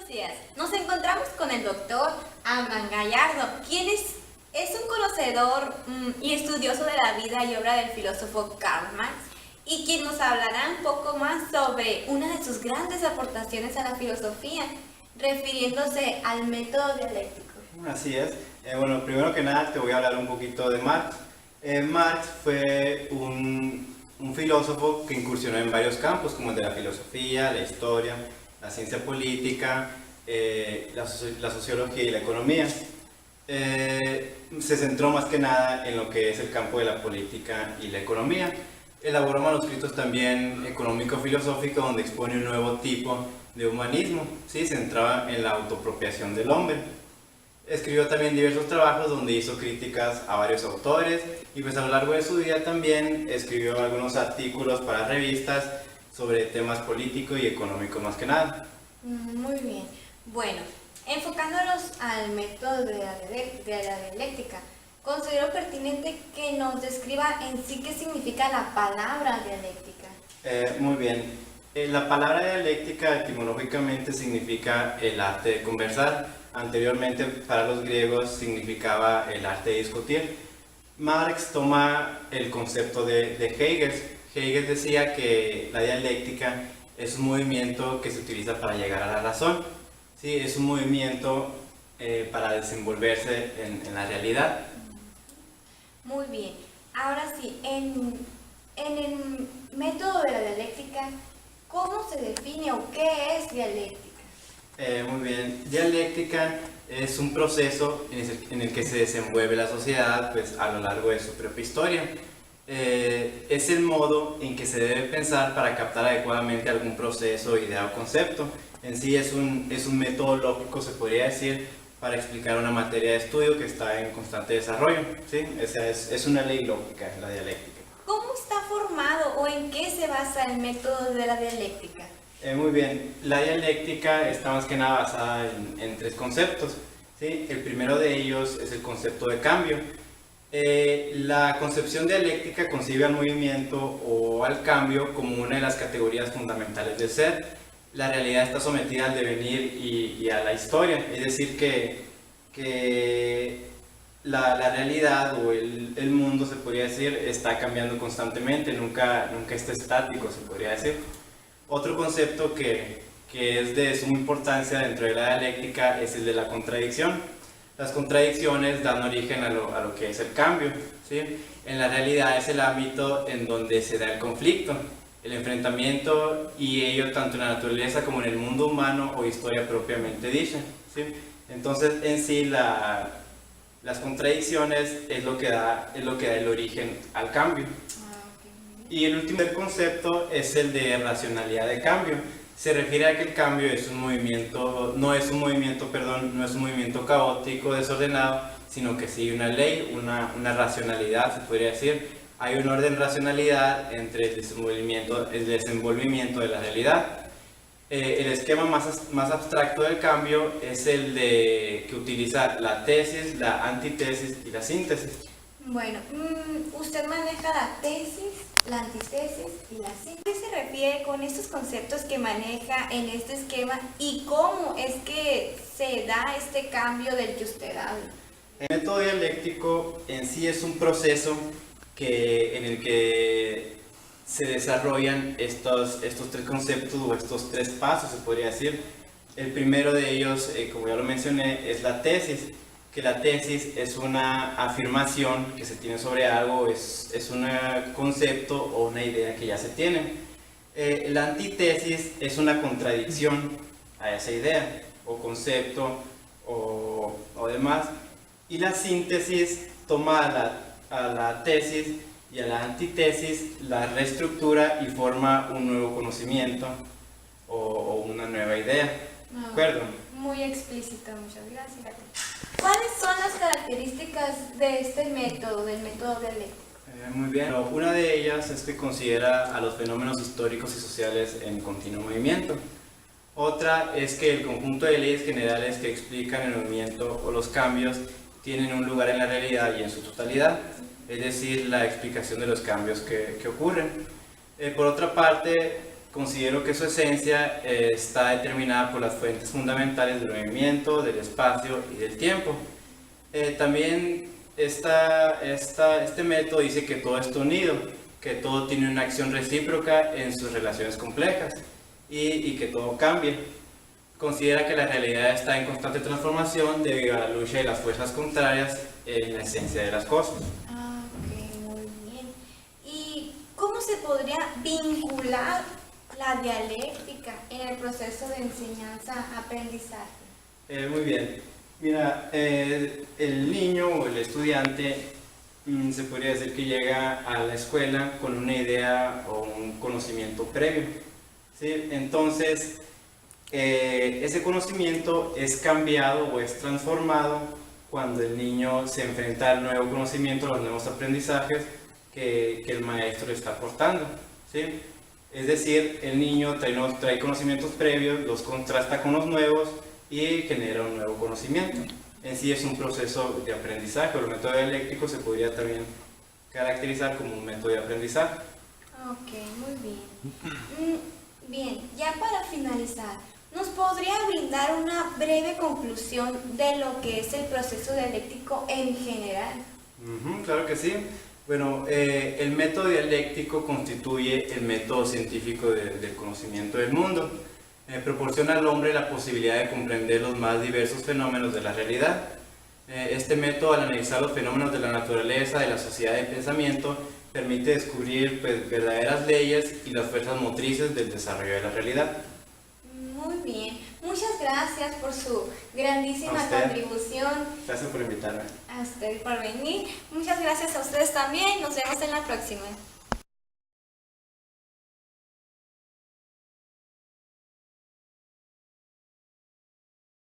días. Nos encontramos con el doctor Abraham Gallardo, quien es un conocedor y estudioso de la vida y obra del filósofo Karl Marx, y quien nos hablará un poco más sobre una de sus grandes aportaciones a la filosofía, refiriéndose al método dialéctico. Así es. Bueno, primero que nada te voy a hablar un poquito de Marx. Marx fue un filósofo que incursionó en varios campos, como el de la filosofía, la historia, la ciencia política, la sociología y la economía. Se centró más que nada en lo que es el campo de la política y la economía. Elaboró manuscritos también económico-filosóficos donde expone un nuevo tipo de humanismo, ¿sí? Centrado en la autoapropiación del hombre. Escribió también diversos trabajos donde hizo críticas a varios autores y pues a lo largo de su vida también escribió algunos artículos para revistas sobre temas políticos y económicos más que nada. Muy bien. Bueno, enfocándonos al método de la dialéctica, considero pertinente que nos describa en sí qué significa la palabra dialéctica. Muy bien. La palabra dialéctica etimológicamente significa el arte de conversar. Anteriormente para los griegos significaba el arte de discutir. Marx toma el concepto de Hegel. Hegel decía que la dialéctica es un movimiento que se utiliza para llegar a la razón. ¿Sí? Es un movimiento para desenvolverse en la realidad. Muy bien. Ahora sí, en el método de la dialéctica, ¿cómo se define o qué es dialéctica? Muy bien. Dialéctica es un proceso en el que se desenvuelve la sociedad pues, a lo largo de su propia historia. Es el modo en que se debe pensar para captar adecuadamente algún proceso, idea o concepto. En sí es un método lógico, se podría decir, para explicar una materia de estudio que está en constante desarrollo. ¿Sí? Esa es una ley lógica, la dialéctica. ¿Cómo está formado o en qué se basa el método de la dialéctica? Muy bien, la dialéctica está más que nada basada en tres conceptos. ¿Sí? El primero de ellos es el concepto de cambio. La concepción dialéctica concibe al movimiento o al cambio como una de las categorías fundamentales del ser. La realidad está sometida al devenir y a la historia, es decir que la realidad o el mundo, se podría decir, está cambiando constantemente, nunca está estático, se podría decir. Otro concepto que es de suma importancia dentro de la dialéctica es el de la contradicción. Las contradicciones dan origen a lo que es el cambio, ¿sí? En la realidad es el ámbito en donde se da el conflicto, el enfrentamiento, y ello tanto en la naturaleza como en el mundo humano o historia propiamente dicha, ¿sí? Entonces en sí las contradicciones es lo que da el origen al cambio. Y el último concepto es el de racionalidad de cambio. Se refiere a que el cambio es no es un movimiento caótico, desordenado, sino que sigue una ley, una racionalidad, se podría decir. Hay un orden racionalidad entre el desenvolvimiento de la realidad. El esquema más abstracto del cambio es el que utiliza la tesis, la antítesis y la síntesis. Bueno, usted maneja la tesis, la antítesis y la síntesis. ¿Qué se refiere con estos conceptos que maneja en este esquema y cómo es que se da este cambio del que usted habla? El método dialéctico en sí es un proceso en el que se desarrollan estos tres conceptos o estos tres pasos, se podría decir. El primero de ellos, como ya lo mencioné, es la tesis. Que la tesis es una afirmación que se tiene sobre algo, es un concepto o una idea que ya se tiene. La antítesis es una contradicción a esa idea o concepto o demás. Y la síntesis toma a la tesis y a la antítesis, la reestructura y forma un nuevo conocimiento o una nueva idea. ¿De acuerdo? Muy explícito, muchas gracias. ¿Cuáles son las características de este método, del método dialéctico? Muy bien. Una de ellas es que considera a los fenómenos históricos y sociales en continuo movimiento. Otra es que el conjunto de leyes generales que explican el movimiento o los cambios tienen un lugar en la realidad y en su totalidad, es decir, la explicación de los cambios que ocurren. Por otra parte, considero que su esencia está determinada por las fuentes fundamentales del movimiento, del espacio y del tiempo. También este método dice que todo está unido, que todo tiene una acción recíproca en sus relaciones complejas y que todo cambia. Considera que la realidad está en constante transformación debido a la lucha de las fuerzas contrarias en la esencia de las cosas. Ah, ok, muy bien. ¿Y cómo se podría vincular la dialéctica en el proceso de enseñanza-aprendizaje? Muy bien. Mira, el niño o el estudiante se podría decir que llega a la escuela con una idea o un conocimiento previo, ¿sí? Entonces, ese conocimiento es cambiado o es transformado cuando el niño se enfrenta al nuevo conocimiento, a los nuevos aprendizajes que el maestro le está aportando, ¿sí? Es decir, el niño trae conocimientos previos, los contrasta con los nuevos y genera un nuevo conocimiento. En sí es un proceso de aprendizaje, o el método dialéctico se podría también caracterizar como un método de aprendizaje. Ok, muy bien. Bien, ya para finalizar, ¿nos podría brindar una breve conclusión de lo que es el proceso dialéctico en general? Claro que sí. Bueno, el método dialéctico constituye el método científico del conocimiento del mundo. Proporciona al hombre la posibilidad de comprender los más diversos fenómenos de la realidad. Este método, al analizar los fenómenos de la naturaleza, de la sociedad y del pensamiento, permite descubrir verdaderas leyes y las fuerzas motrices del desarrollo de la realidad. Muy bien, muchas gracias por su grandísima contribución. Gracias por invitarme. A usted por venir. Muchas gracias a ustedes también. Nos vemos en la próxima.